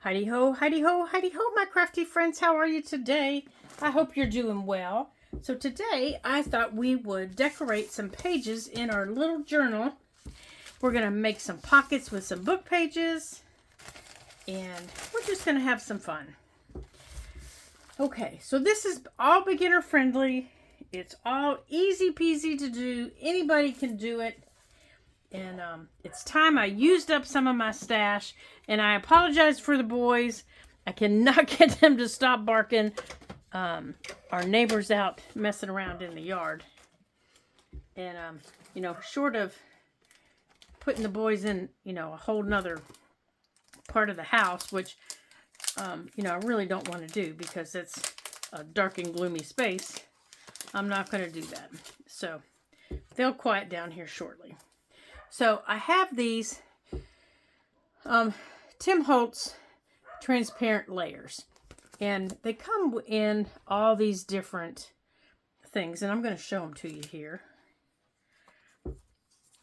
Heidi ho, Heidi ho, Heidi ho, my crafty friends. How are you today? I hope you're doing well. So today I thought we would decorate some pages in our little journal. We're going to make some pockets with some book pages. And we're just going to have some fun. Okay, so this is all beginner friendly. It's all easy peasy to do. Anybody can do it. And it's time I used up some of my stash. And I apologize for the boys. I cannot get them to stop barking. Our neighbor's out messing around in the yard. And, short of putting the boys in, a whole nother part of the house, which, I really don't want to do because it's a dark and gloomy space. I'm not going to do that. So they'll quiet down here shortly. So I have these Tim Holtz transparent layers. And they come in all these different things. And I'm going to show them to you here.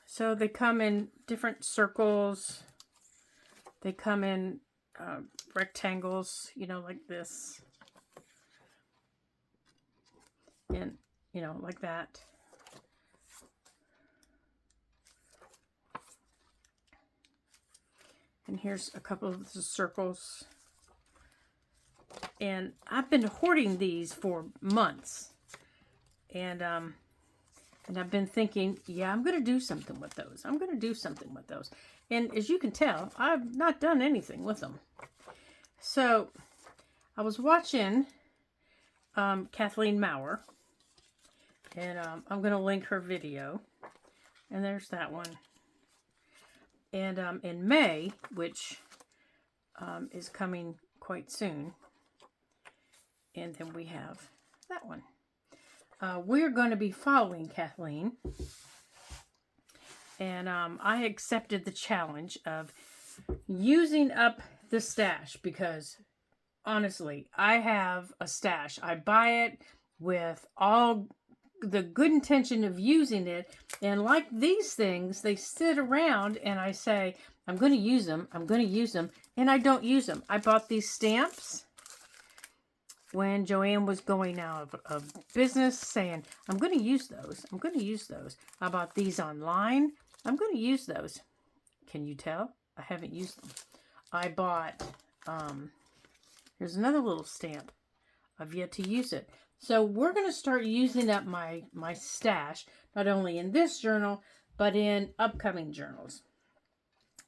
So they come in different circles. They come in rectangles, like this. And, like that. And here's a couple of the circles. And I've been hoarding these for months. And I've been thinking, yeah, I'm going to do something with those. I'm going to do something with those. And as you can tell, I've not done anything with them. So I was watching Kathleen Maurer. And I'm going to link her video. And there's that one. And in May, which is coming quite soon, and then we have that one. We're going to be following Kathleen, and I accepted the challenge of using up the stash because, honestly, I have a stash. I buy it with all the good intention of using it, and like these things, they sit around and I say, I'm going to use them, and I don't use them. I bought these stamps when Joanne was going out of business saying, I'm going to use those, I bought these online, I'm going to use those. Can you tell? I haven't used them. I bought, here's another little stamp. I've yet to use it. So we're going to start using up my stash, not only in this journal, but in upcoming journals.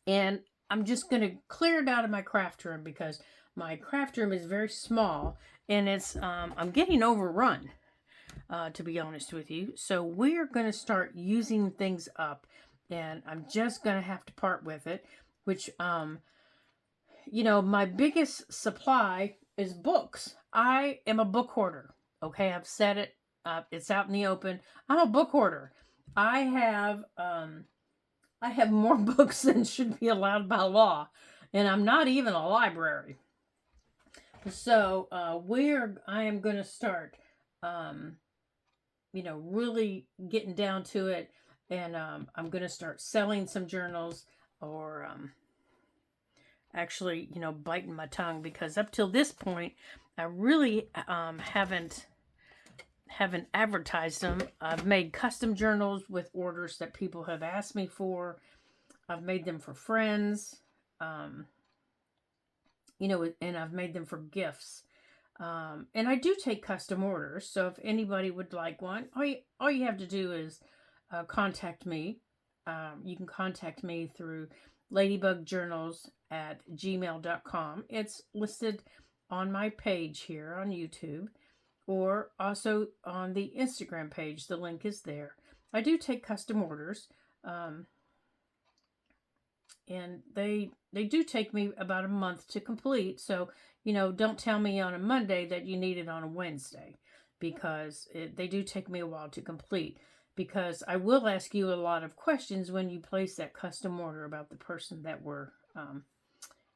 And I'm just going to clear it out of my craft room because my craft room is very small and it's I'm getting overrun, to be honest with you. So we're going to start using things up, and I'm just going to have to part with it, which, my biggest supply is books. I am a book hoarder. Okay, I've said it. It's out in the open. I'm a book hoarder. I have more books than should be allowed by law, and I'm not even a library. So I am going to start, really getting down to it, and I'm going to start selling some journals, or actually, biting my tongue, because up till this point, I really haven't advertised them. I've made custom journals with orders that people have asked me for. I've made them for friends, and I've made them for gifts. And I do take custom orders. So if anybody would like one, all you have to do is contact me. You can contact me through ladybugjournals@gmail.com. It's listed on my page here on YouTube, or also on the Instagram page. The link is there. I do take custom orders, and they do take me about a month to complete. So, don't tell me on a Monday that you need it on a Wednesday, because they do take me a while to complete. Because I will ask you a lot of questions when you place that custom order about the person that we're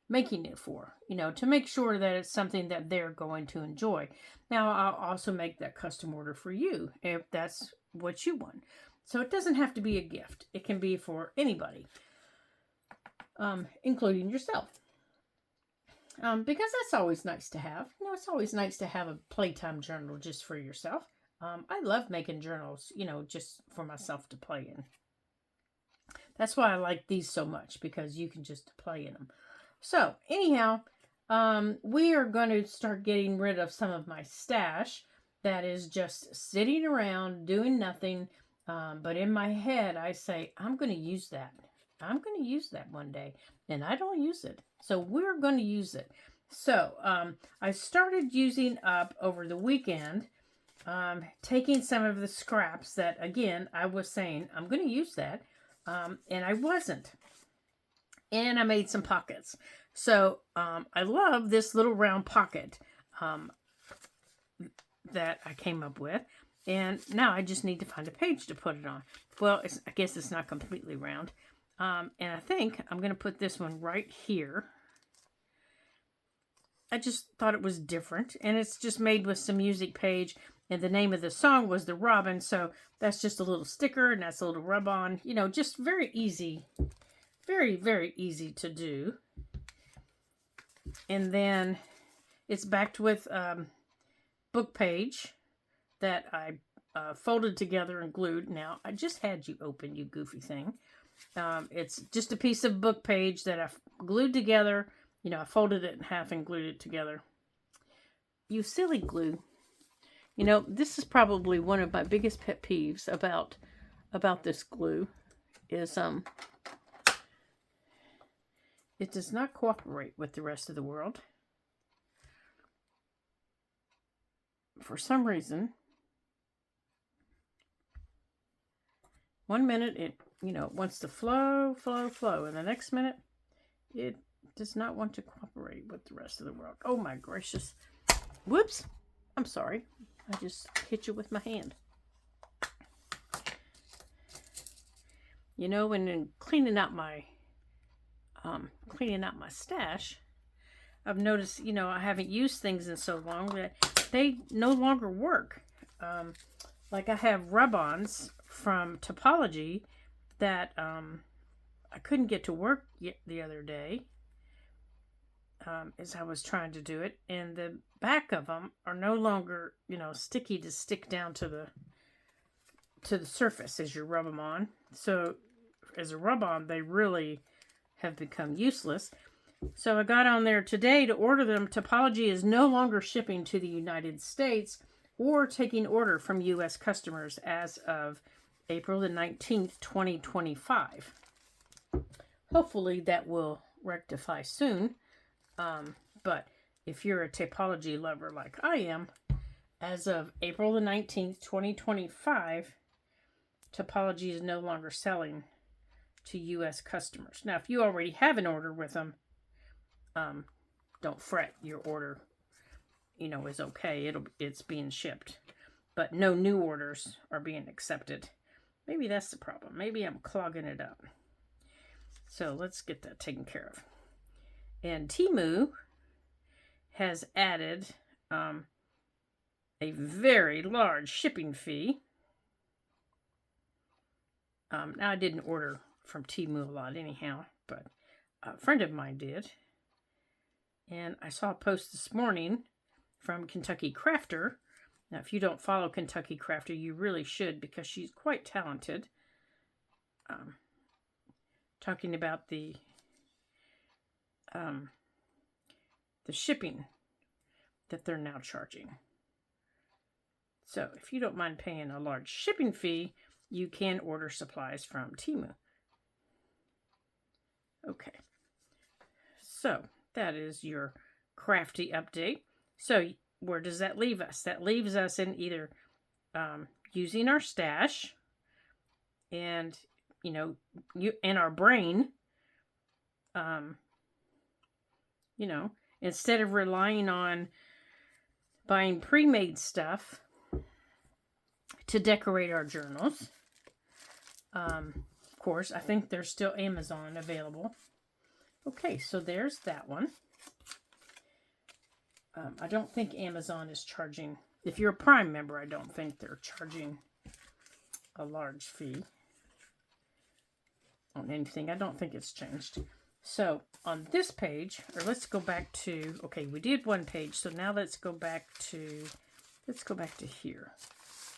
making it for, to make sure that it's something that they're going to enjoy. Now, I'll also make that custom order for you if that's what you want. So it doesn't have to be a gift. It can be for anybody, including yourself. because that's always nice to have. You know, it's always nice to have a playtime journal just for yourself. I love making journals, you know, just for myself to play in. That's why I like these so much, because you can just play in them. So, anyhow, we are going to start getting rid of some of my stash that is just sitting around doing nothing. But in my head, I say, I'm going to use that. I'm going to use that one day. And I don't use it. So we're going to use it. So I started using up over the weekend, taking some of the scraps that, again, I was saying, I'm going to use that. And I wasn't. And I made some pockets. So I love this little round pocket that I came up with. And now I just need to find a page to put it on. Well, I guess it's not completely round. And I think I'm going to put this one right here. I just thought it was different. And it's just made with some music page. And the name of the song was The Robin. So that's just a little sticker. And that's a little rub-on. You know, just very easy. Very, very easy to do. And then it's backed with book page that I folded together and glued. Now, I just had you open, you goofy thing. It's just a piece of book page that I glued together. You know, I folded it in half and glued it together. You silly glue. You know, this is probably one of my biggest pet peeves about this glue is it does not cooperate with the rest of the world. For some reason, one minute it, you know, wants to flow, and the next minute it does not want to cooperate with the rest of the world. Oh my gracious. Whoops. I'm sorry. I just hit you with my hand. You know, when in cleaning out my stash, I've noticed, you know, I haven't used things in so long that they no longer work. Like I have rub-ons from Topology that I couldn't get to work yet the other day as I was trying to do it, and the back of them are no longer, you know, sticky to stick down to the surface as you rub them on. So as a rub-on, they really have become useless. So I got on there today to order them. Topology is no longer shipping to the United States or taking order from U.S. customers as of April the 19th, 2025. Hopefully that will rectify soon. But if you're a Topology lover like I am, as of April the 19th, 2025, Topology is no longer selling to U.S. customers. Now, if you already have an order with them, don't fret. Your order, you know, is okay. It's being shipped. But no new orders are being accepted. Maybe that's the problem. Maybe I'm clogging it up. So let's get that taken care of. And Temu has added a very large shipping fee. Now, I didn't order from Temu a lot anyhow, but a friend of mine did. And I saw a post this morning from Kentucky Crafter. Now, if you don't follow Kentucky Crafter, you really should, because she's quite talented. Talking about the shipping that they're now charging. So, if you don't mind paying a large shipping fee, you can order supplies from Temu. Okay. So, that is your crafty update. So, where does that leave us? That leaves us in either using our stash and, you know, in our brain, you know, instead of relying on buying pre-made stuff to decorate our journals. Of course, I think there's still Amazon available. Okay, so there's that one. I don't think Amazon is charging. If you're a Prime member, I don't think they're charging a large fee on anything. I don't think it's changed. So on this page, or let's go back to, okay, we did one page. So now let's go back to here.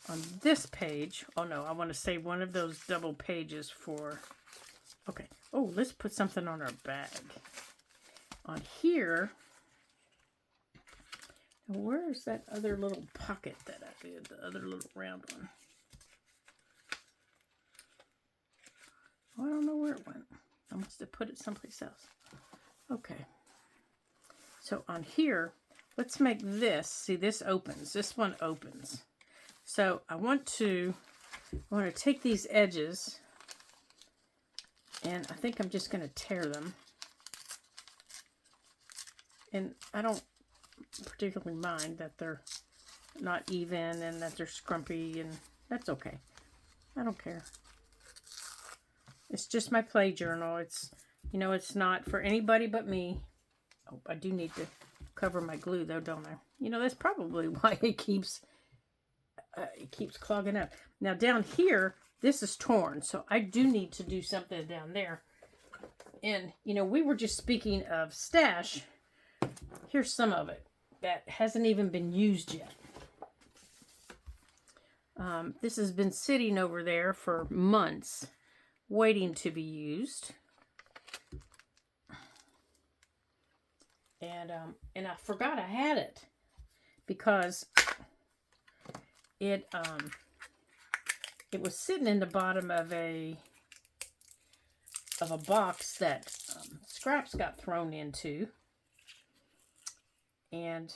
On this page, oh no, I want to save one of those double pages for, okay. Oh, let's put something on our bag. On here, where's that other little pocket that I did, the other little round one? Oh, I don't know where it went. I must have put it someplace else. Okay. So on here, let's make this, see this opens, this one opens. So I want to take these edges, and I think I'm just going to tear them. And I don't particularly mind that they're not even and that they're scrumpy, and that's okay. I don't care. It's just my play journal. It's, you know, it's not for anybody but me. Oh, I do need to cover my glue though, don't I? You know, that's probably why it keeps clogging up. Now down here, this is torn, so I do need to do something down there. And, you know, we were just speaking of stash. Here's some of it that hasn't even been used yet. This has been sitting over there for months, waiting to be used. And I forgot I had it because it was sitting in the bottom of a box that scraps got thrown into, and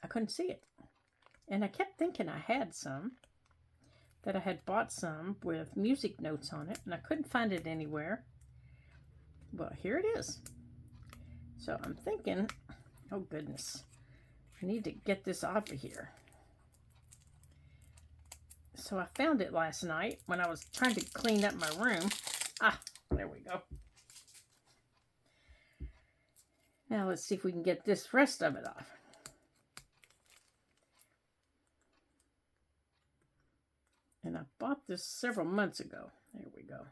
I couldn't see it. And I kept thinking I had some, that I had bought some with music notes on it, and I couldn't find it anywhere. Well, here it is. So I'm thinking, oh goodness, I need to get this off of here. So I found it last night when I was trying to clean up my room. Ah, there we go. Now let's see if we can get this rest of it off. And I bought this several months ago. There we go.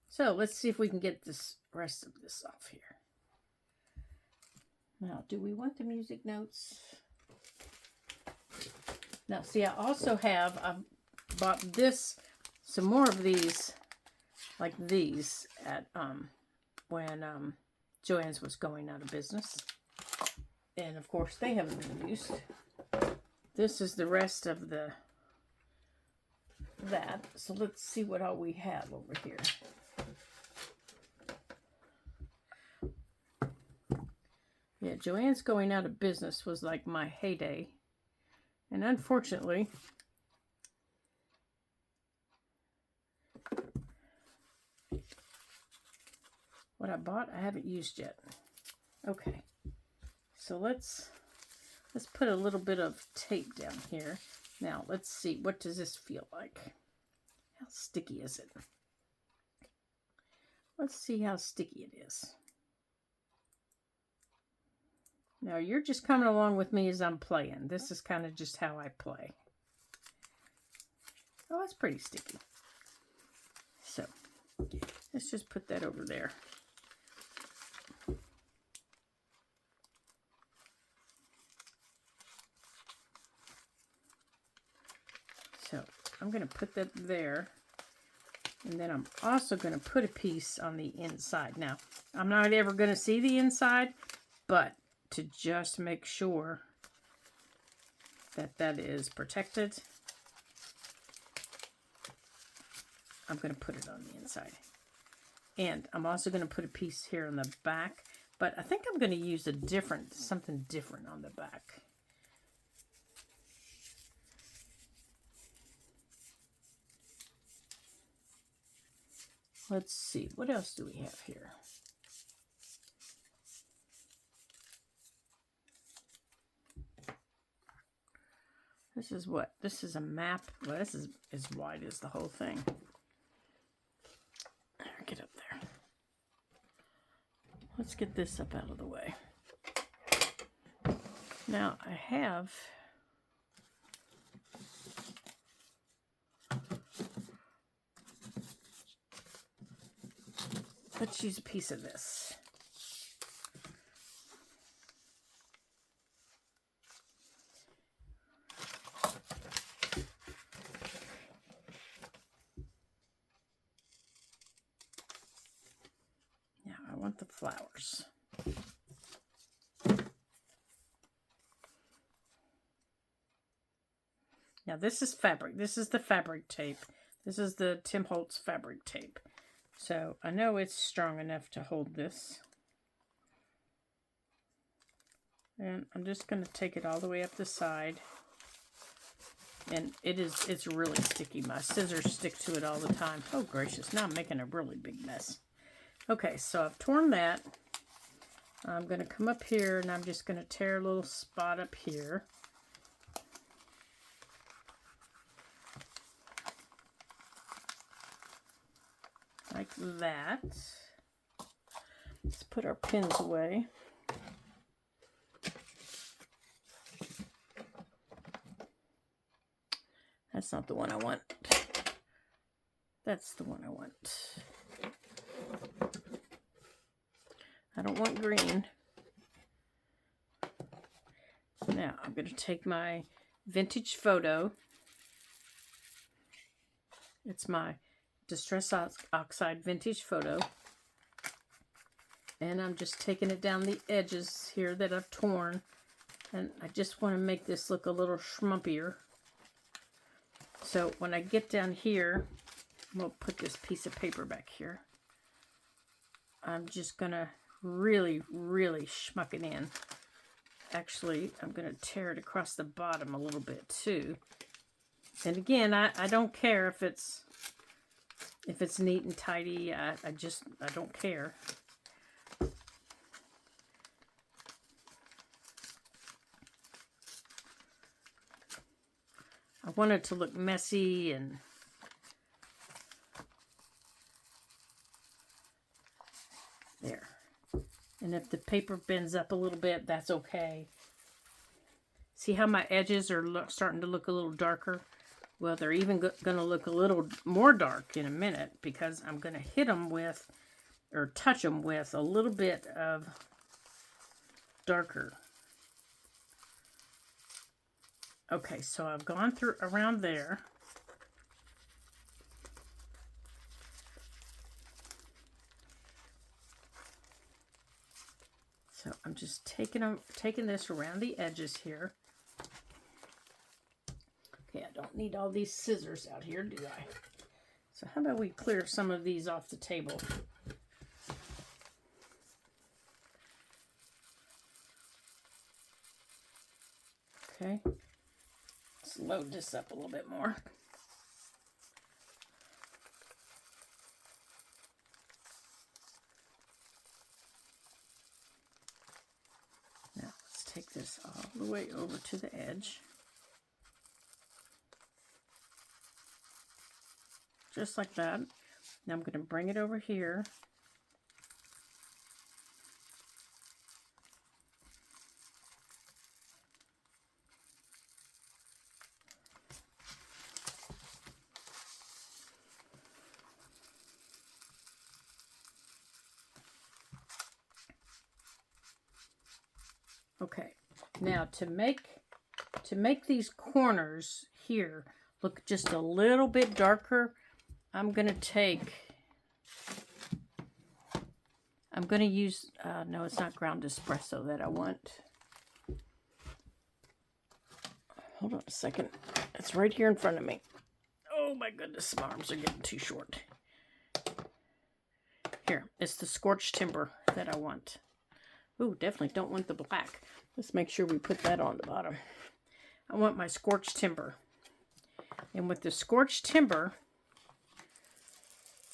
So let's see if we can get this rest of this off here. Now, do we want the music notes? Now, see, I also have, I bought this, some more of these, like these, at when Joann's was going out of business. And, of course, they haven't been used. This is the rest of that. So let's see what all we have over here. Yeah, Joann's going out of business was like my heyday. And unfortunately, what I bought, I haven't used yet. Okay, so let's put a little bit of tape down here. Now, let's see, what does this feel like? How sticky is it? Let's see how sticky it is. Now, you're just coming along with me as I'm playing. This is kind of just how I play. Oh, that's pretty sticky. So, let's just put that over there. So, I'm going to put that there. And then I'm also going to put a piece on the inside. Now, I'm not ever going to see the inside, but to just make sure that that is protected, I'm going to put it on the inside. And I'm also going to put a piece here on the back, but I think I'm going to use something different on the back. Let's see, what else do we have here? This is what? This is a map. Well, this is as wide as the whole thing. Get up there. Let's get this up out of the way. Now, I have let's use a piece of this. Now I want the flowers. Now this is fabric. This is the fabric tape. This is the Tim Holtz fabric tape. So I know it's strong enough to hold this. And I'm just going to take it all the way up the side. And it's really sticky. My scissors stick to it all the time. Oh gracious, now I'm making a really big mess. Okay, so I've torn that. I'm going to come up here and I'm just going to tear a little spot up here. Like that. Let's put our pins away. That's not the one I want. That's the one I want. I don't want green. Now I'm going to take my vintage photo. It's my Distress Oxide vintage photo. And I'm just taking it down the edges here that I've torn. And I just want to make this look a little schmumpier. So when I get down here, I'm going to put this piece of paper back here. I'm just going to really schmuck it in. Actually, I'm going to tear it across the bottom a little bit too. And again, I don't care if it's neat and tidy. I don't care. I want it to look messy and there. And if the paper bends up a little bit, that's okay. See how my edges are starting to look a little darker? Well, they're even going to look a little more dark in a minute because I'm going to hit them with, or touch them with a little bit of darker. Okay, so I've gone through around there. So I'm just taking this around the edges here. Okay, I don't need all these scissors out here, do I? So how about we clear some of these off the table? Okay, let's load this up a little bit more. Now let's take this all the way over to the edge. Just like that. Now I'm going to bring it over here. Okay, now to make these corners here look just a little bit darker, I'm going to use, no, it's not ground espresso that I want. Hold on a second. It's right here in front of me. Oh my goodness, my arms are getting too short. Here, it's the scorched timber that I want. Ooh, definitely don't want the black. Let's make sure we put that on the bottom. I want my scorched timber. And with the scorched timber,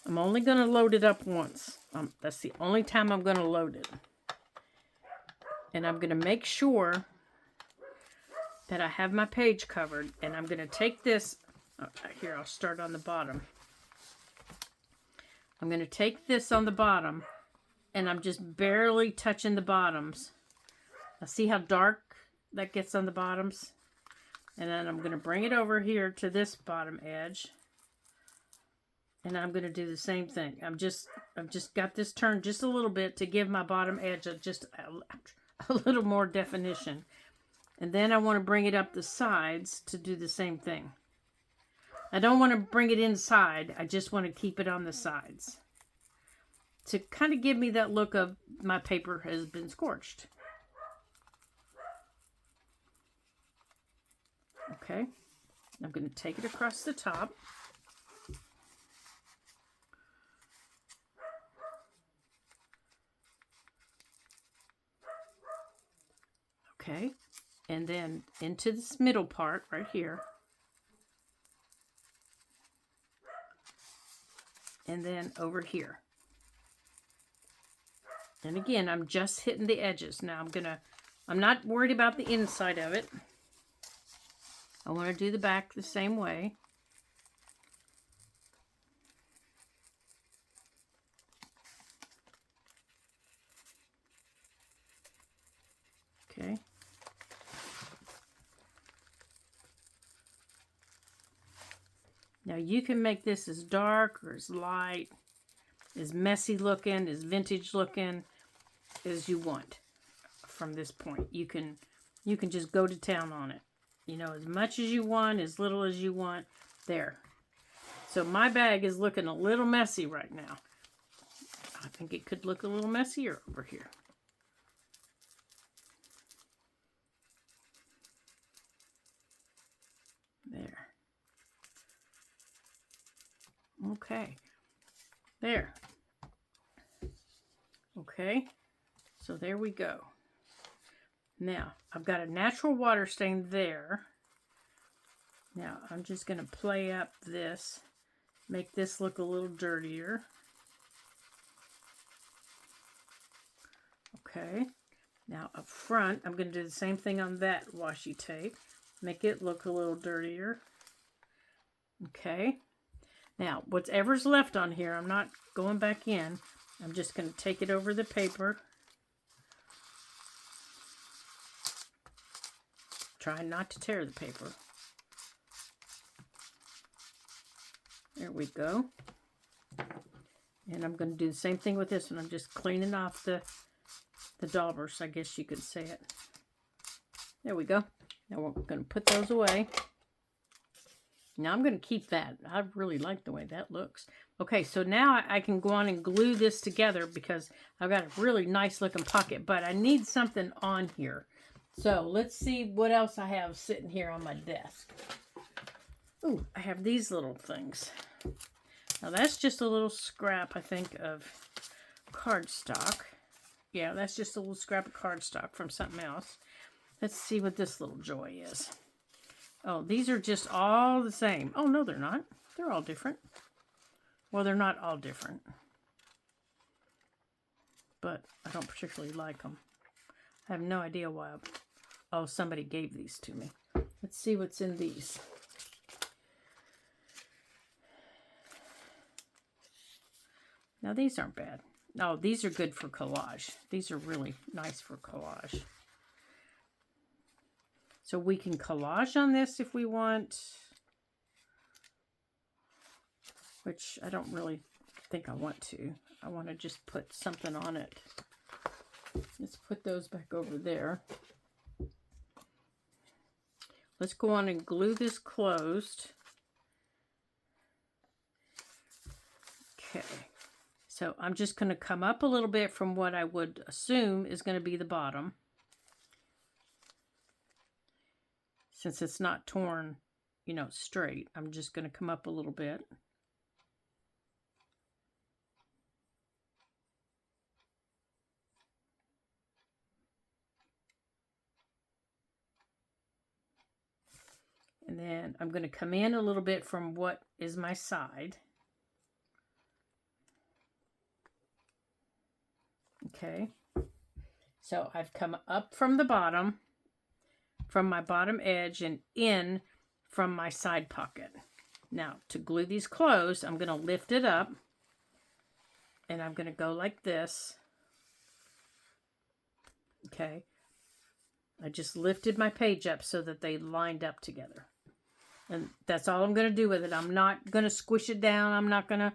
I'm only going to load it up once. That's the only time I'm going to load it. And I'm going to make sure that I have my page covered. And I'm going to take this, here, I'll start on the bottom. I'm going to take this on the bottom, and I'm just barely touching the bottoms. Now see how dark that gets on the bottoms? And then I'm going to bring it over here to this bottom edge. And I'm going to do the same thing. I've just got this turned just a little bit to give my bottom edge just a little more definition. And then I want to bring it up the sides to do the same thing. I don't want to bring it inside. I just want to keep it on the sides to kind of give me that look of my paper has been scorched. Okay, I'm going to take it across the top. Okay, and then into this middle part right here. And then over here. And again, I'm just hitting the edges. Now I'm not worried about the inside of it. I want to do the back the same way. Okay. Now you can make this as dark or as light, as messy looking, as vintage looking as you want from this point. You can just go to town on it. You know, as much as you want, as little as you want. There. So my bag is looking a little messy right now. I think it could look a little messier over here. There. Okay. There. Okay. So there we go. Now, I've got a natural water stain there. Now, I'm just going to play up this, make this look a little dirtier. Okay. Now, up front, I'm going to do the same thing on that washi tape. Make it look a little dirtier. Okay. Now, whatever's left on here, I'm not going back in. I'm just going to take it over the paper. Try not to tear the paper. There we go. And I'm going to do the same thing with this one. I'm just cleaning off the daubers, I guess you could say it. There we go. Now we're going to put those away. Now I'm going to keep that. I really like the way that looks. Okay, so now I can go on and glue this together because I've got a really nice looking pocket, but I need something on here. So let's see what else I have sitting here on my desk. Ooh, I have these little things. Now that's just a little scrap, I think, of cardstock. Yeah, that's just a little scrap of cardstock from something else. Let's see what this little joy is. Oh, these are just all the same. Oh, no, they're not. They're all different. Well, they're not all different. But I don't particularly like them. I have no idea why. Oh, somebody gave these to me. Let's see what's in these. Now, these aren't bad. No, these are good for collage. These are really nice for collage. So we can collage on this if we want, which I don't really think I want to. I want to just put something on it. Let's put those back over there. Let's go on and glue this closed. Okay. So I'm just going to come up a little bit from what I would assume is going to be the bottom. Since it's not torn, you know, straight, I'm just going to come up a little bit. And then I'm going to come in a little bit from what is my side. Okay. So I've come up from the bottom, from my bottom edge, and in from my side pocket. Now, to glue these closed, I'm going to lift it up, and I'm going to go like this. Okay. I just lifted my page up so that they lined up together. And that's all I'm going to do with it. I'm not going to squish it down. I'm not going to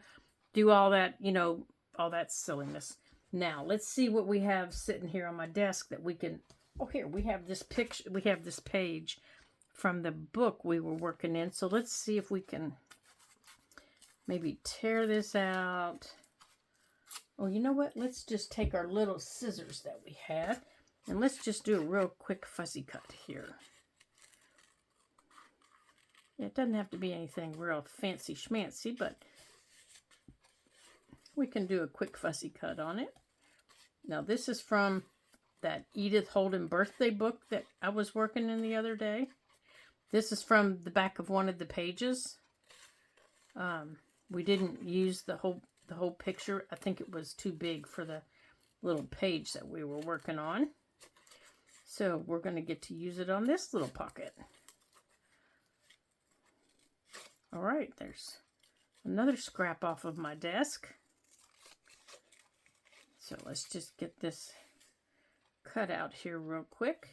do all that, you know, all that silliness. Now, let's see what we have sitting here on my desk that we can... Oh, here, we have this picture. We have this page from the book we were working in. So let's see if we can maybe tear this out. Oh, you know what? Let's just take our little scissors that we had, and let's just do a real quick fussy cut here. It doesn't have to be anything real fancy schmancy, but we can do a quick fussy cut on it. Now, this is from that Edith Holden birthday book that I was working in the other day. This is from the back of one of the pages. We didn't use the whole picture. I think it was too big for the little page that we were working on. So we're going to get to use it on this little pocket. All right, there's another scrap off of my desk. So let's just get this cut out here real quick.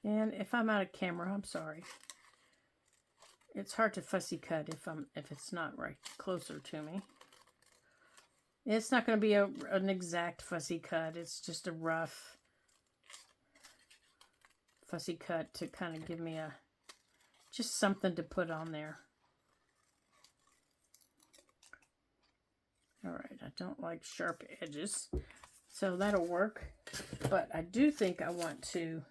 And if I'm out of camera, I'm sorry. It's hard to fussy cut if it's not right closer to me. It's not going to be an exact fussy cut. It's just a rough fussy cut to kind of give me just something to put on there. All right, I don't like sharp edges, so that'll work. But I do think I want to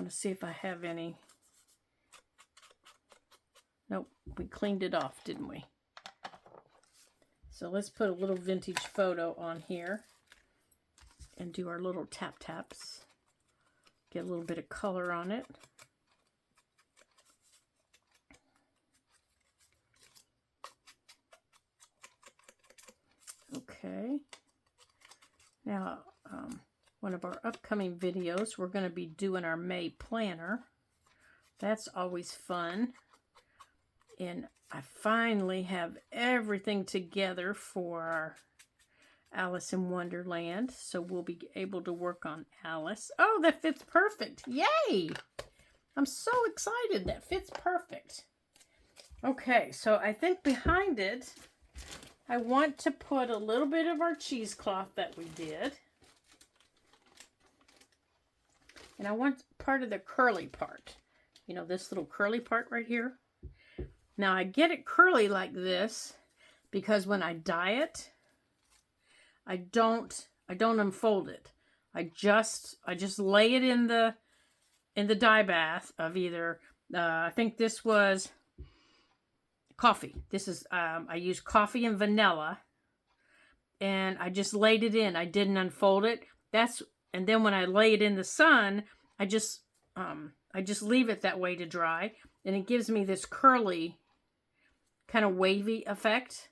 see if I have any. Nope, we cleaned it off, didn't we? So let's put a little vintage photo on here and do our little tap taps. Get a little bit of color on it. Okay. Now, one of our upcoming videos, we're going to be doing our May planner. That's always fun. And I finally have everything together for our Alice in Wonderland. So we'll be able to work on Alice. Oh, that fits perfect. Yay! I'm so excited. That fits perfect. Okay, so I think behind it, I want to put a little bit of our cheesecloth that we did. And I want part of the curly part. You know, this little curly part right here. Now, I get it curly like this because when I dye it, I don't unfold it. I just lay it in the dye bath of either, I think this was coffee. This is, I used coffee and vanilla, and I just laid it in. I didn't unfold it. And then when I lay it in the sun, I just leave it that way to dry, and it gives me this curly, kind of wavy effect.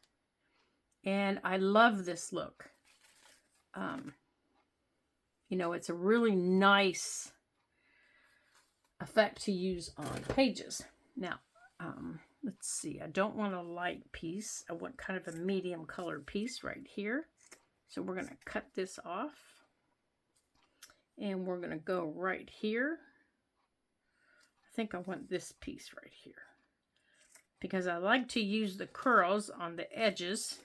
And I love this look. You know, it's a really nice effect to use on pages. Now, let's see. I don't want a light piece. I want kind of a medium colored piece right here. So we're going to cut this off. And we're going to go right here. I think I want this piece right here, because I like to use the curls on the edges.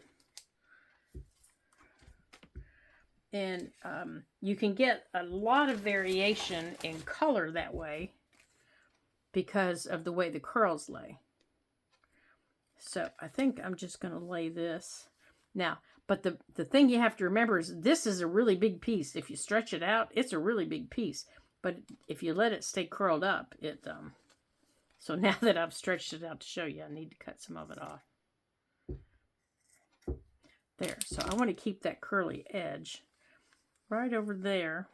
And you can get a lot of variation in color that way because of the way the curls lay. So I think I'm just going to lay this. Now, but the thing you have to remember is this is a really big piece. If you stretch it out, it's a really big piece. But if you let it stay curled up, so now that I've stretched it out to show you, I need to cut some of it off. There. So I want to keep that curly edge right over there.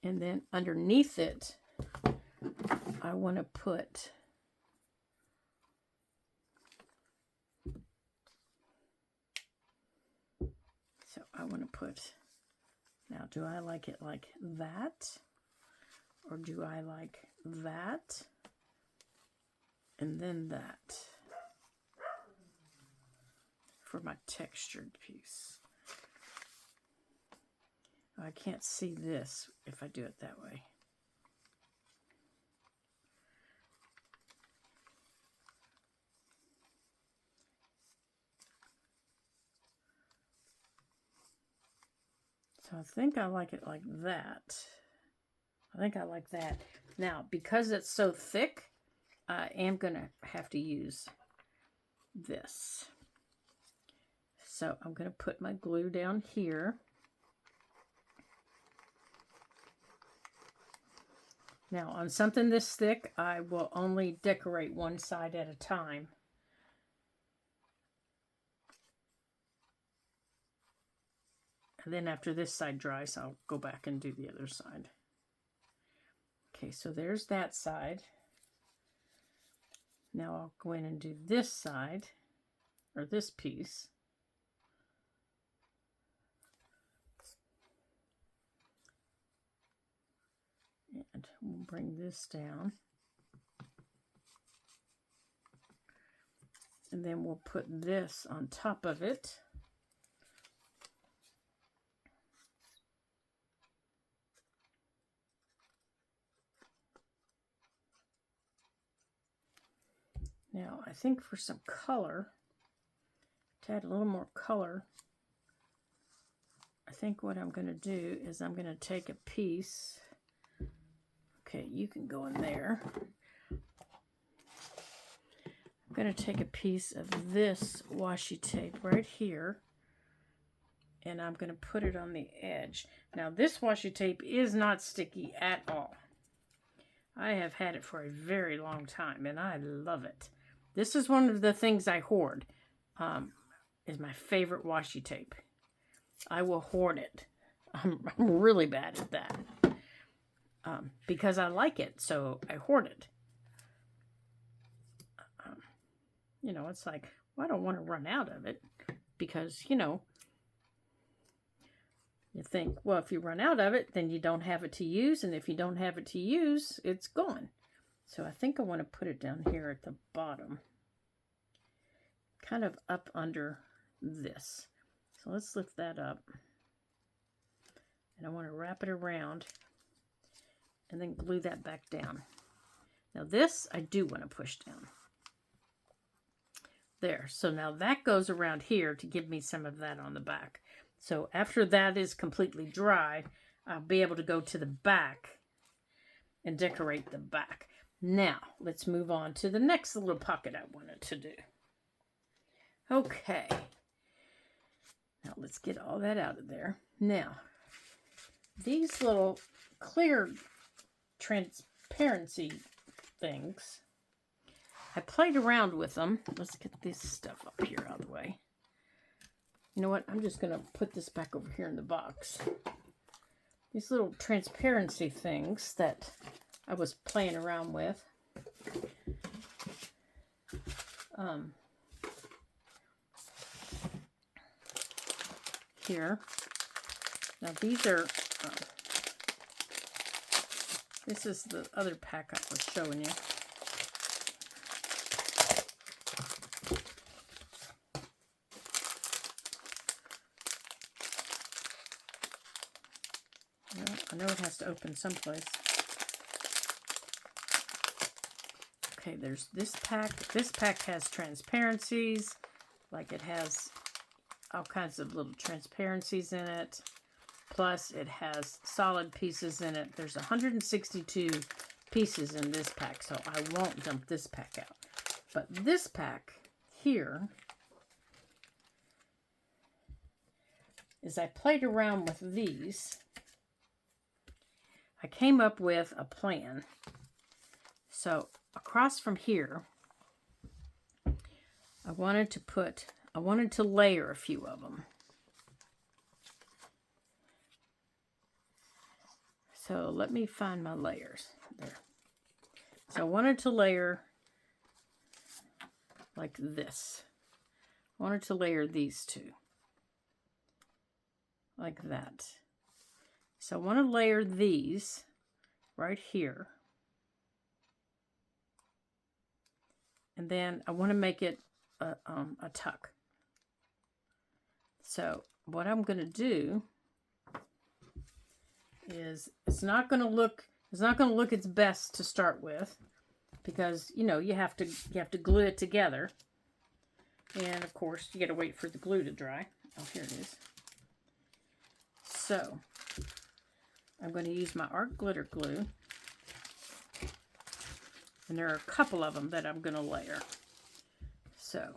And then underneath it, I want to put now, do I like it like that? Or do I like that? And then that? for my textured piece. I can't see this if I do it that way. So I think I like it like that. I think I like that. Now, because it's so thick, I am going to have to use this. So I'm going to put my glue down here. Now, on something this thick, I will only decorate one side at a time. And then after this side dries, I'll go back and do the other side. Okay, so there's that side. Now I'll go in and do this side, or this piece. And we'll bring this down. And then we'll put this on top of it. Now, I think for some color, to add a little more color, I think what I'm going to do is I'm going to take a piece. Okay, you can go in there. I'm going to take a piece of this washi tape right here, and I'm going to put it on the edge. Now, this washi tape is not sticky at all. I have had it for a very long time, and I love it. This is one of the things I hoard, is my favorite washi tape. I will hoard it. I'm really bad at that. Because I like it, so I hoard it. You know, it's like, well, I don't want to run out of it. Because, you know, you think, well, if you run out of it, then you don't have it to use. And if you don't have it to use, it's gone. So I think I want to put it down here at the bottom. Kind of up under this. So let's lift that up. And I want to wrap it around and then glue that back down. Now this I do want to push down. There. So now that goes around here to give me some of that on the back. So after that is completely dry, I'll be able to go to the back and decorate the back. Now, let's move on to the next little pocket I wanted to do. Okay. Now, let's get all that out of there. Now, these little clear transparency things, I played around with them. Let's get this stuff up here out of the way. You know what? I'm just going to put this back over here in the box. These little transparency things that I was playing around with. Here. Now these are, this is the other pack I was showing you. Well, I know it has to open someplace. Okay, there's this pack. This pack has transparencies, like it has all kinds of little transparencies in it. Plus, it has solid pieces in it. There's 162 pieces in this pack, so I won't dump this pack out. But this pack here is I played around with these. I came up with a plan. So across from here, I wanted to layer a few of them. So let me find my layers there. So I wanted to layer like this. I wanted to layer these two like that. So I want to layer these right here. And then I want to make it a tuck. So what I'm going to do is it's not going to look its best to start with, because you know you have to glue it together, and of course you got to wait for the glue to dry. Oh, here it is. So I'm going to use my art glitter glue, and there are a couple of them that I'm going to layer. So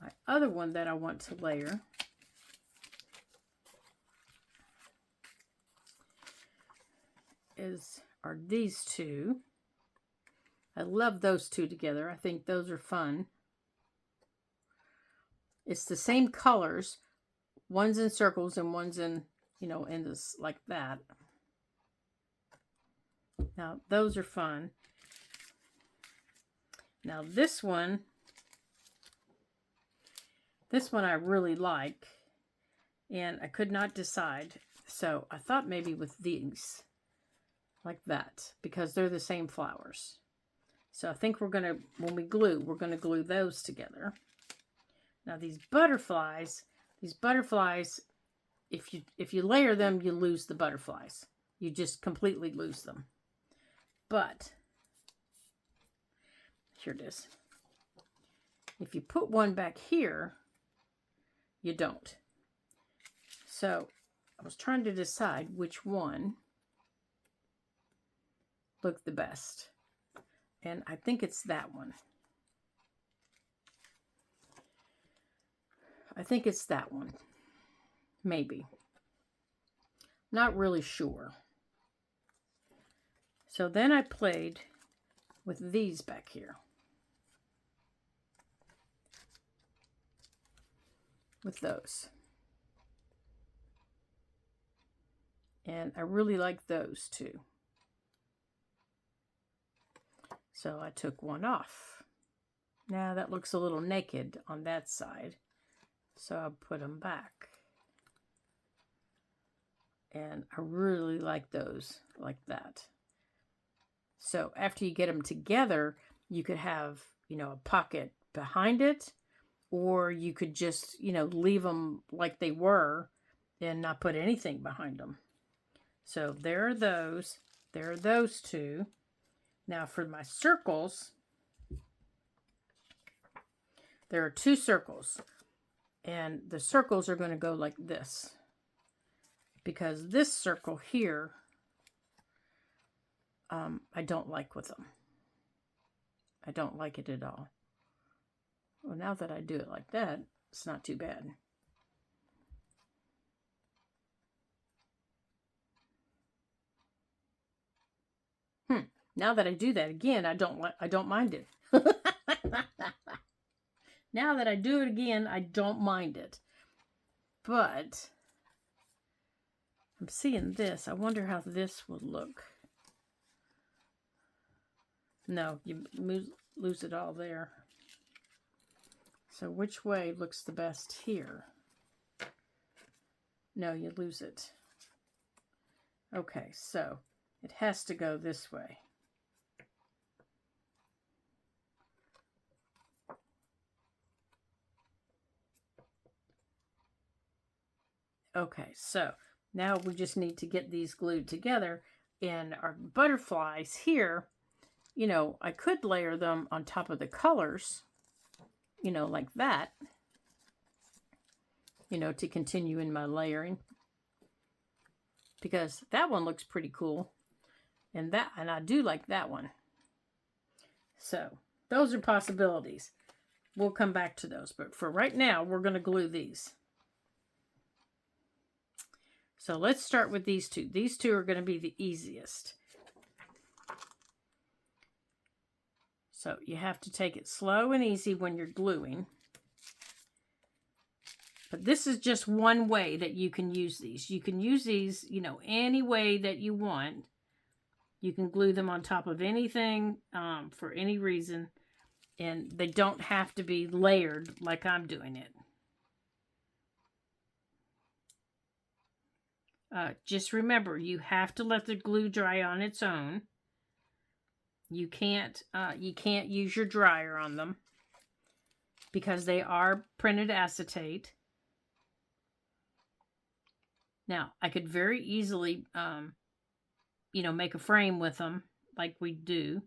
my other one that I want to layer are these two. I love those two together. I think those are fun. It's the same colors. One's in circles and one's in, you know, in this like that. Now, those are fun. Now, this one I really like, and I could not decide. So I thought maybe with these, like that, because they're the same flowers. So I think when we glue, we're going to glue those together. Now these butterflies, if you layer them, you lose the butterflies. You just completely lose them. But here it is. If you put one back here, you don't. So I was trying to decide which one looked the best. And I think it's that one. I think it's that one. Maybe. Not really sure. So then I played with these back here. With those. And I really like those too. So I took one off. Now that looks a little naked on that side. So I'll put them back. And I really like those like that. So after you get them together, you could have, you know, a pocket behind it, or you could just, you know, leave them like they were and not put anything behind them. So there are those. There are those two. Now for my circles, there are two circles. And the circles are going to go like this. Because this circle here, I don't like with them. I don't like it at all. Well, now that I do it like that, it's not too bad. Now that I do that again, I don't mind it. Now that I do it again, I don't mind it. But I'm seeing this. I wonder how this would look. No, you lose it all there. So which way looks the best here? No, you lose it. Okay, so it has to go this way. Okay, so now we just need to get these glued together. And our butterflies here, you know, I could layer them on top of the colors, you know, like that, you know, to continue in my layering. Because that one looks pretty cool. And I do like that one. So those are possibilities. We'll come back to those. But for right now, we're going to glue these. So let's start with these two. These two are going to be the easiest. So you have to take it slow and easy when you're gluing. But this is just one way that you can use these. You can use these, you know, any way that you want. You can glue them on top of anything for any reason. And they don't have to be layered like I'm doing it. Just remember, you have to let the glue dry on its own. You can't use your dryer on them because they are printed acetate. Now, I could very easily, make a frame with them like we do.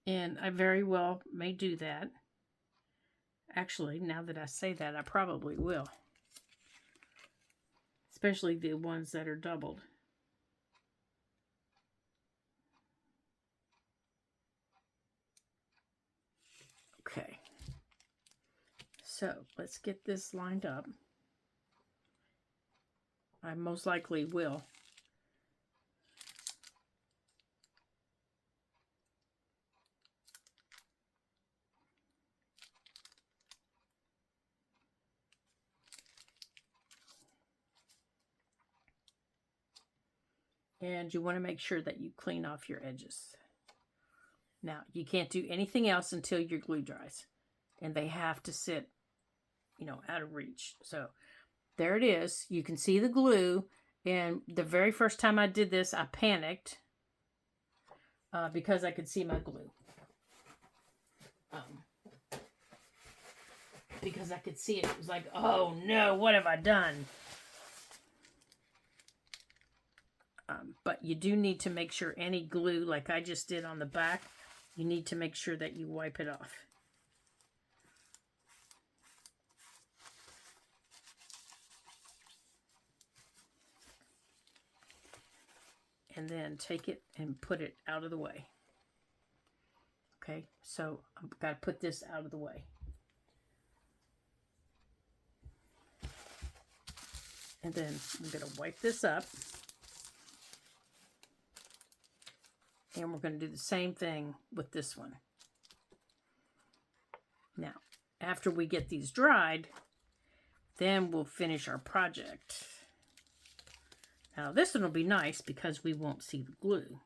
And I very well may do that. Actually, now that I say that, I probably will. Especially the ones that are doubled. Okay. So, let's get this lined up. I most likely will. And you want to make sure that you clean off your edges. Now, you can't do anything else until your glue dries. And they have to sit, out of reach. So, there it is. You can see the glue. And the very first time I did this, I panicked because I could see my glue. Because I could see it. It was like, oh no, what have I done? But you do need to make sure any glue, like I just did on the back, you need to make sure that you wipe it off. And then take it and put it out of the way. Okay, so I've got to put this out of the way. And then I'm going to wipe this up. And we're going to do the same thing with this one. Now, after we get these dried, then we'll finish our project. Now, this one will be nice because we won't see the glue.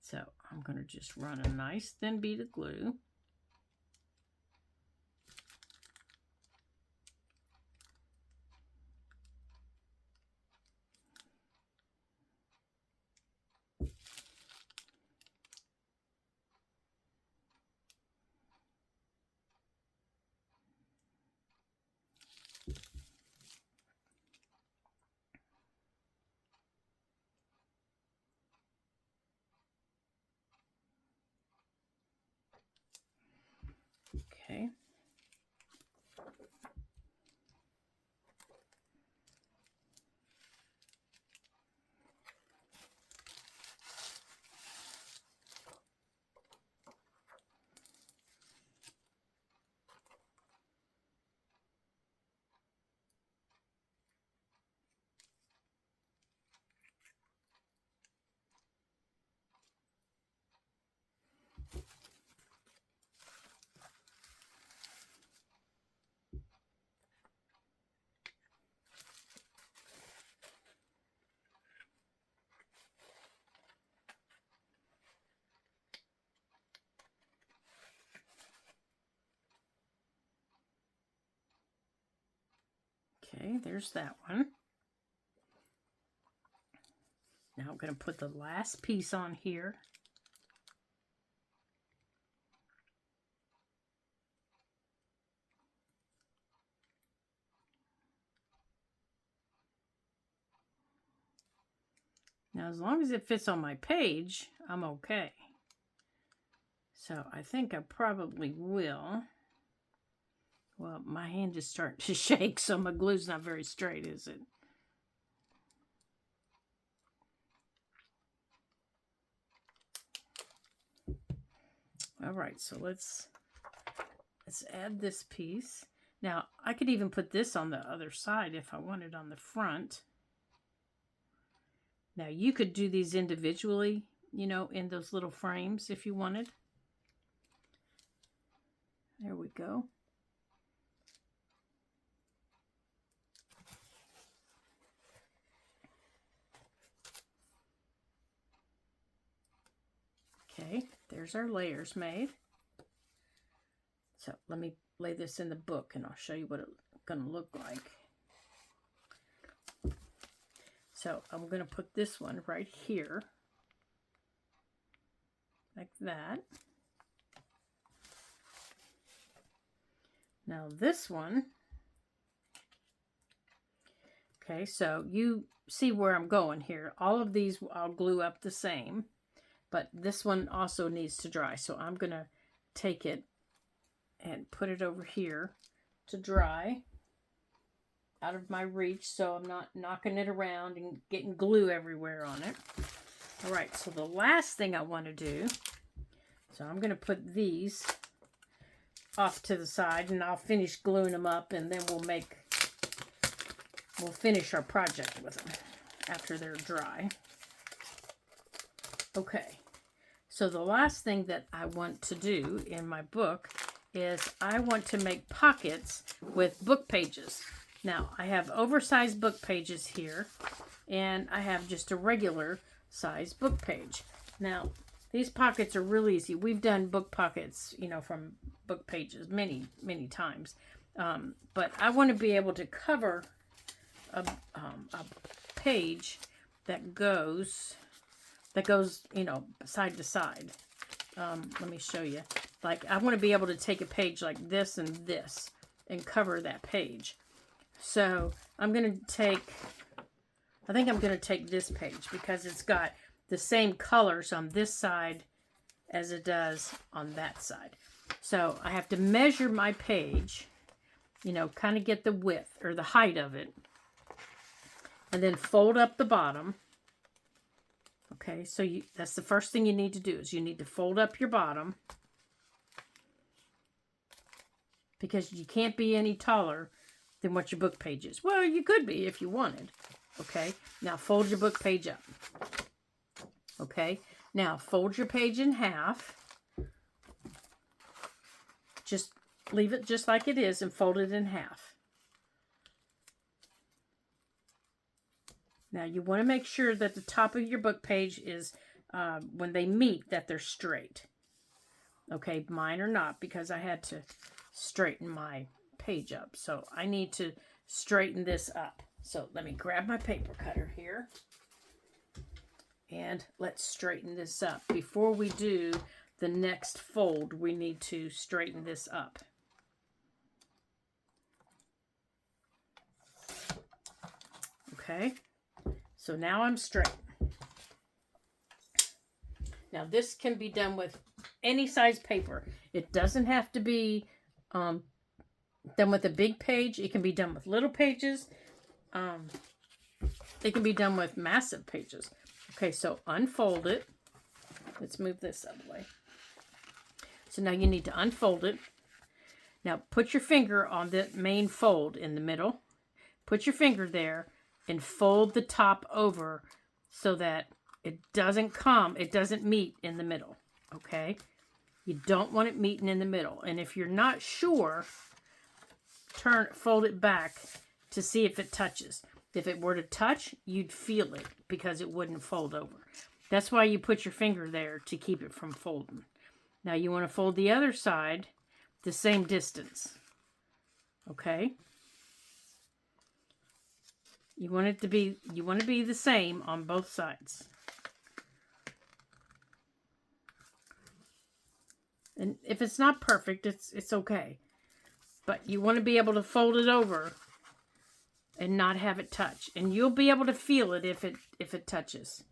So, I'm going to just run a nice thin bead of glue. Okay. Okay, there's that one. Now I'm going to put the last piece on here. Now, as long as it fits on my page, I'm okay. So I think I probably will. Well, my hand is starting to shake, so my glue's not very straight, is it? All right, so let's add this piece. Now, I could even put this on the other side if I wanted on the front. Now, you could do these individually, in those little frames if you wanted. There we go. Okay, there's our layers made. So let me lay this in the book and I'll show you what it's going to look like. So I'm going to put this one right here, like that. Now this one, Okay, so you see where I'm going here. All of these I'll glue up the same, but this one also needs to dry. So I'm going to take it and put it over here to dry out of my reach so I'm not knocking it around and getting glue everywhere on it. All right, so the last thing I want to do, so I'm going to put these off to the side and I'll finish gluing them up, and then we'll finish our project with them after they're dry. Okay, so the last thing that I want to do in my book is I want to make pockets with book pages. Now, I have oversized book pages here, and I have just a regular size book page. Now, these pockets are really easy. We've done book pockets, you know, from book pages many, many times. But I want to be able to cover a page that goes, you know, side to side. Let me show you. Like, I want to be able to take a page like this and cover that page. So I'm going to take, I think I'm going to take this page because it's got the same colors on this side as it does on that side. So I have to measure my page, you know, kind of get the width or the height of it, and then fold up the bottom. Okay, so that's the first thing you need to do, is you need to fold up your bottom, because you can't be any taller than what your book page is. Well, you could be if you wanted. Okay, now fold your book page up. Okay, now fold your page in half. Just leave it just like it is and fold it in half. Now you want to make sure that the top of your book page is, when they meet, that they're straight. Okay, mine are not, because I had to straighten my page up. So I need to straighten this up. So let me grab my paper cutter here. And let's straighten this up. Before we do the next fold, we need to straighten this up. Okay, so now I'm straight. Now this can be done with any size paper. It doesn't have to be done with a big page. It can be done with little pages. It can be done with massive pages. Okay, so unfold it. Let's move this out of the way. So now you need to unfold it. Now put your finger on the main fold in the middle. Put your finger there and fold the top over so that it doesn't meet in the middle. Okay? You don't want it meeting in the middle. And if you're not sure, fold it back to see if it touches. If it were to touch, you'd feel it because it wouldn't fold over. That's why you put your finger there, to keep it from folding. Now you want to fold the other side the same distance. Okay? You want to be the same on both sides. And if it's not perfect, it's okay. But you want to be able to fold it over and not have it touch. And you'll be able to feel it if it touches.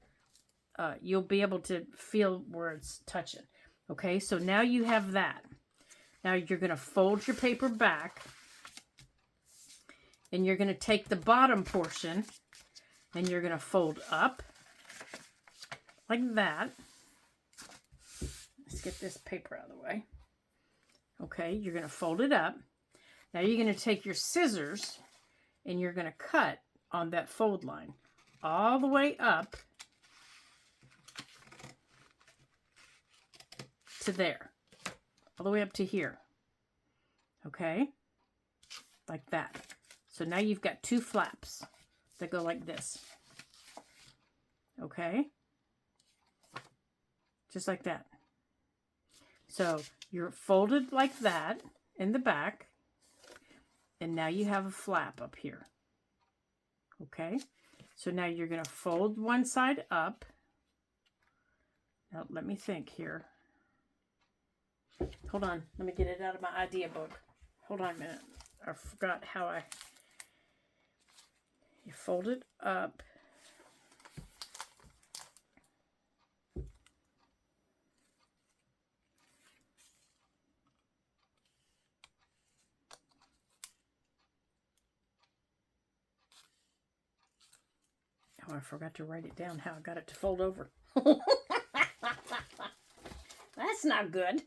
You'll be able to feel where it's touching. Okay, so now you have that. Now you're going to fold your paper back. And you're going to take the bottom portion and you're going to fold up like that. Let's get this paper out of the way. Okay, you're going to fold it up. Now you're going to take your scissors and you're going to cut on that fold line all the way up to there, all the way up to here. Okay, like that. So now you've got two flaps that go like this. Okay, just like that. So you're folded like that in the back, and now you have a flap up here. Okay, so now you're going to fold one side up. Now let me think here. Hold on, let me get it out of my idea book. Hold on a minute. I forgot how I... You fold it up. Oh, I forgot to write it down how I got it to fold over. That's not good.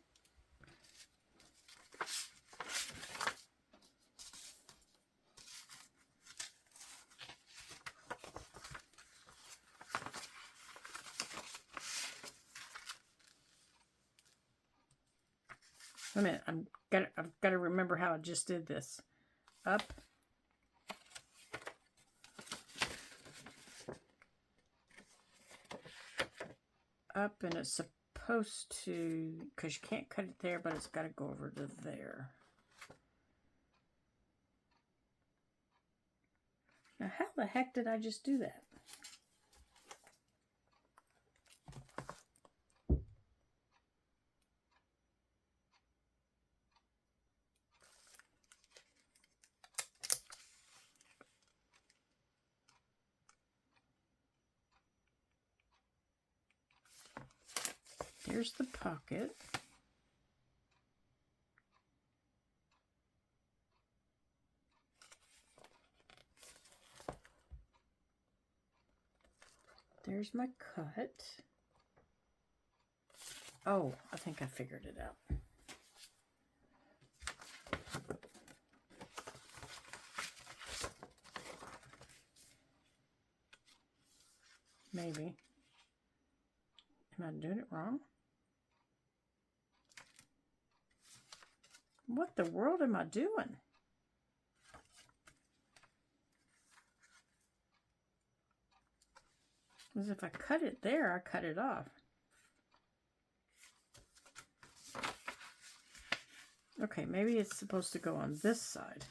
Wait a minute, I've got to remember how I just did this. Up. Up, and it's supposed to, because you can't cut it there, but it's got to go over to there. Now, how the heck did I just do that? There's the pocket. There's my cut. Oh, I think I figured it out. Maybe. Am I doing it wrong? What the world am I doing? Because if I cut it there, I cut it off. Okay, maybe it's supposed to go on this side.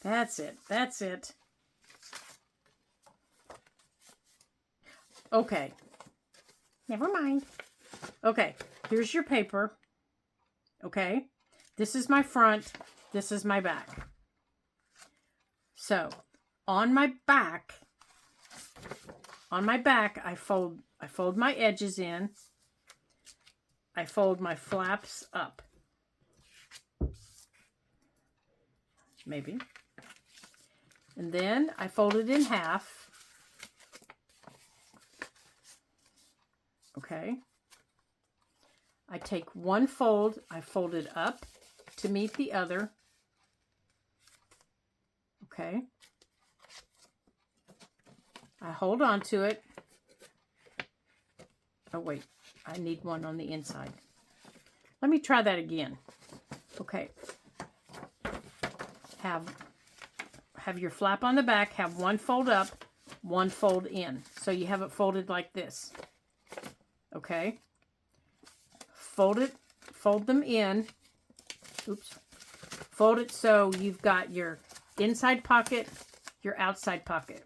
That's it. That's it. Okay. Never mind. Okay, here's your paper. Okay. This is my front. This is my back. So, on my back, I fold my edges in. I fold my flaps up. Maybe. And then I fold it in half. Okay. I take one fold, I fold it up to meet the other. Okay. I hold on to it. Oh, wait. I need one on the inside. Let me try that again. Okay. Have your flap on the back, have one fold up, one fold in. So you have it folded like this. Okay? Fold them in. Oops. Fold it so you've got your inside pocket, your outside pocket.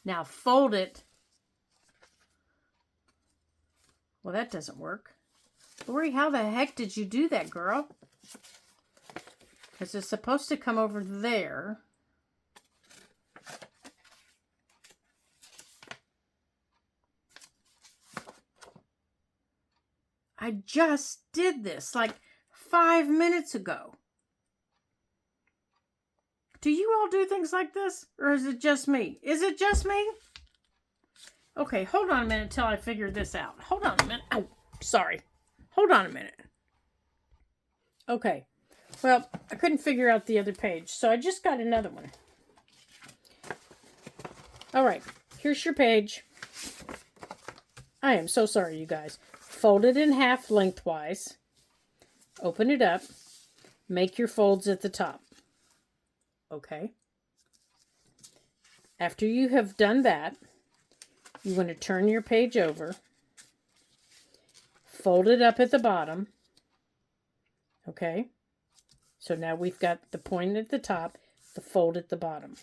Now fold it. Well, that doesn't work. Lori, how the heck did you do that, girl? Because it's supposed to come over there. I just did this like 5 minutes ago. Do you all do things like this? Or is it just me? Is it just me? Okay, hold on a minute until I figure this out. Hold on a minute. Oh, sorry. Hold on a minute. Okay. Well, I couldn't figure out the other page, so I just got another one. All right. Here's your page. I am so sorry, you guys. Fold it in half lengthwise. Open it up. Make your folds at the top. Okay. After you have done that, you want to turn your page over. Fold it up at the bottom. Okay. So now we've got the point at the top, the fold at the bottom.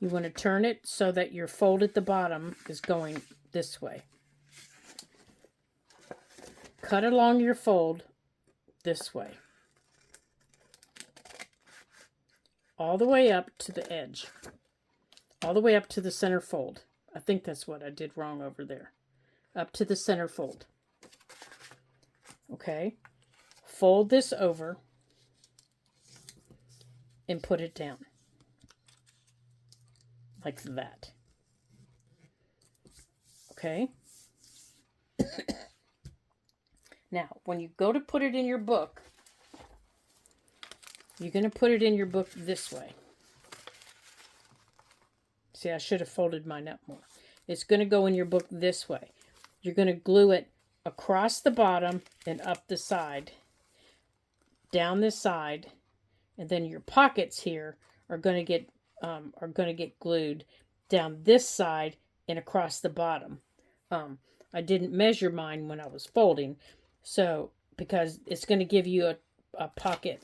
You want to turn it so that your fold at the bottom is going this way. Cut along your fold this way. All the way up to the edge. All the way up to the center fold. I think that's what I did wrong over there. Up to the center fold. Okay. Fold this over and put it down. Like that. Okay. Now, when you go to put it in your book, you're going to put it in your book this way. See, I should have folded mine up more. It's going to go in your book this way. You're going to glue it across the bottom and up the side, down this side, and then your pockets here are going to get glued down this side and across the bottom. I didn't measure mine when I was folding, so because it's going to give you a pocket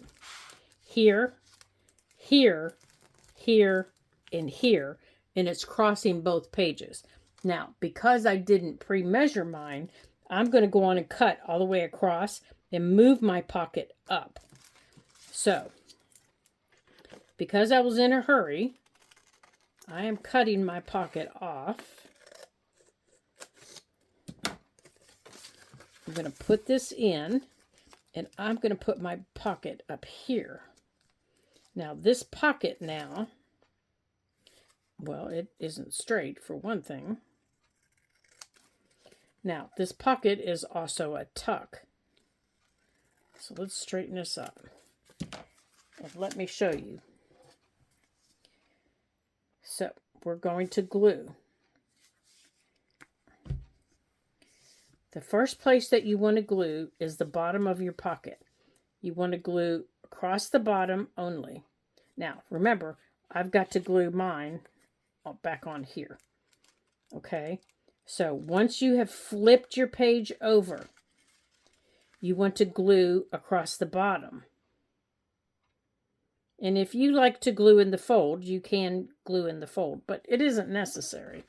here, here, here, and here, and it's crossing both pages. Now, because I didn't pre-measure mine, I'm going to go on and cut all the way across and move my pocket up. So, because I was in a hurry, I am cutting my pocket off. I'm going to put this in, and I'm going to put my pocket up here. Now, this pocket now, well, it isn't straight for one thing. Now, this pocket is also a tuck. So let's straighten this up. And let me show you. So, we're going to glue. The first place that you want to glue is the bottom of your pocket. You want to glue across the bottom only. Now, remember, I've got to glue mine back on here. Okay? So, once you have flipped your page over, you want to glue across the bottom. And if you like to glue in the fold, you can glue in the fold, but it isn't necessary.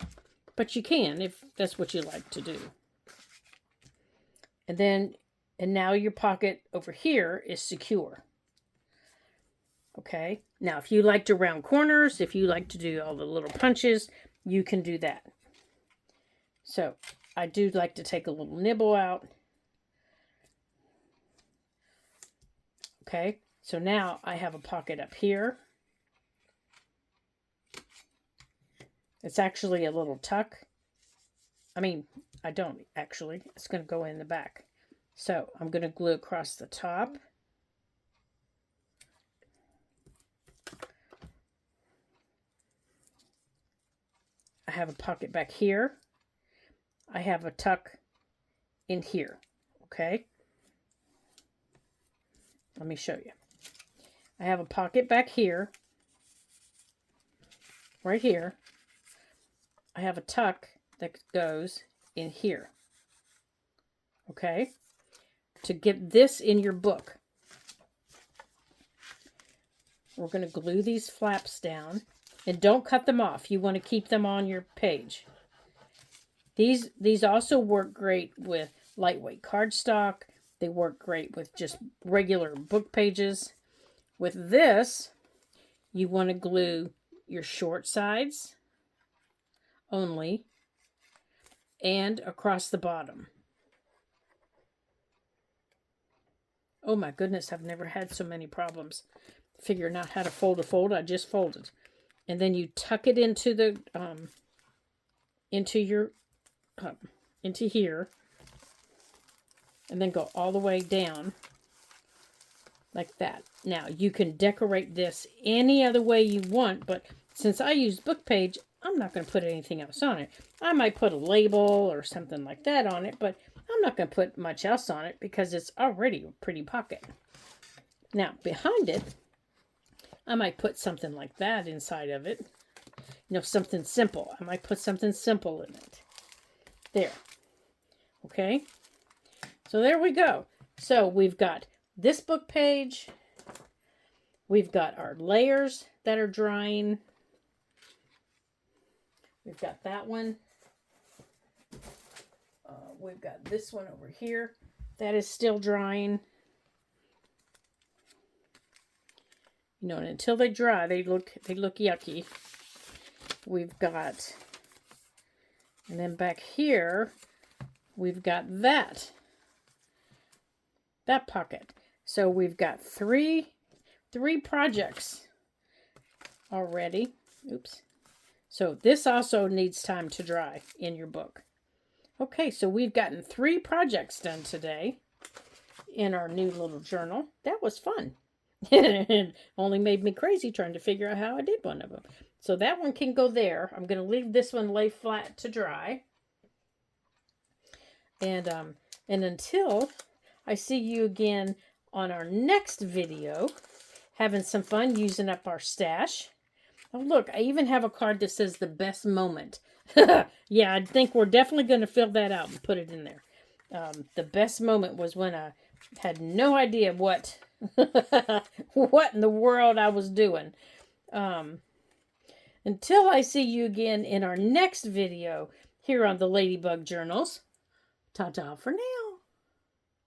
But you can if that's what you like to do. And now your pocket over here is secure. Okay? Now, if you like to round corners, if you like to do all the little punches, you can do that. So, I do like to take a little nibble out. Okay? So now I have a pocket up here. It's actually a little tuck. I mean, I don't actually. It's going to go in the back. So I'm going to glue across the top. I have a pocket back here. I have a tuck in here. Okay? Let me show you. I have a pocket back here. Right here. I have a tuck that goes in here. Okay? To get this in your book, we're going to glue these flaps down. And don't cut them off. You want to keep them on your page. These also work great with lightweight cardstock. They work great with just regular book pages. With this, you want to glue your short sides only and across the bottom. Oh my goodness, I've never had so many problems figuring out how to fold a fold. I just folded. And then you tuck it into the into here, and then go all the way down like that. Now you can decorate this any other way you want, but since I use book page, I'm not going to put anything else on it. I might put a label or something like that on it, but I'm not going to put much else on it because it's already a pretty pocket. Now behind it, I might put something like that inside of it. You know, something simple. I might put something simple in it. There. Okay? So there we go. So we've got this book page. We've got our layers that are drying. We've got that one. We've got this one over here. That is still drying. You know, and until they dry, they look yucky. We've got, and then back here, we've got that pocket. So we've got three projects already. Oops. So this also needs time to dry in your book. Okay, so we've gotten 3 projects done today in our new little journal. That was fun. It only made me crazy trying to figure out how I did one of them. So that one can go there. I'm going to leave this one lay flat to dry. And until I see you again on our next video, having some fun using up our stash. Oh, look, I even have a card that says the best moment. Yeah, I think we're definitely going to fill that out and put it in there. The best moment was when I had no idea what what in the world I was doing. Until I see you again in our next video here on the Ladybug Journals. Ta-ta for now.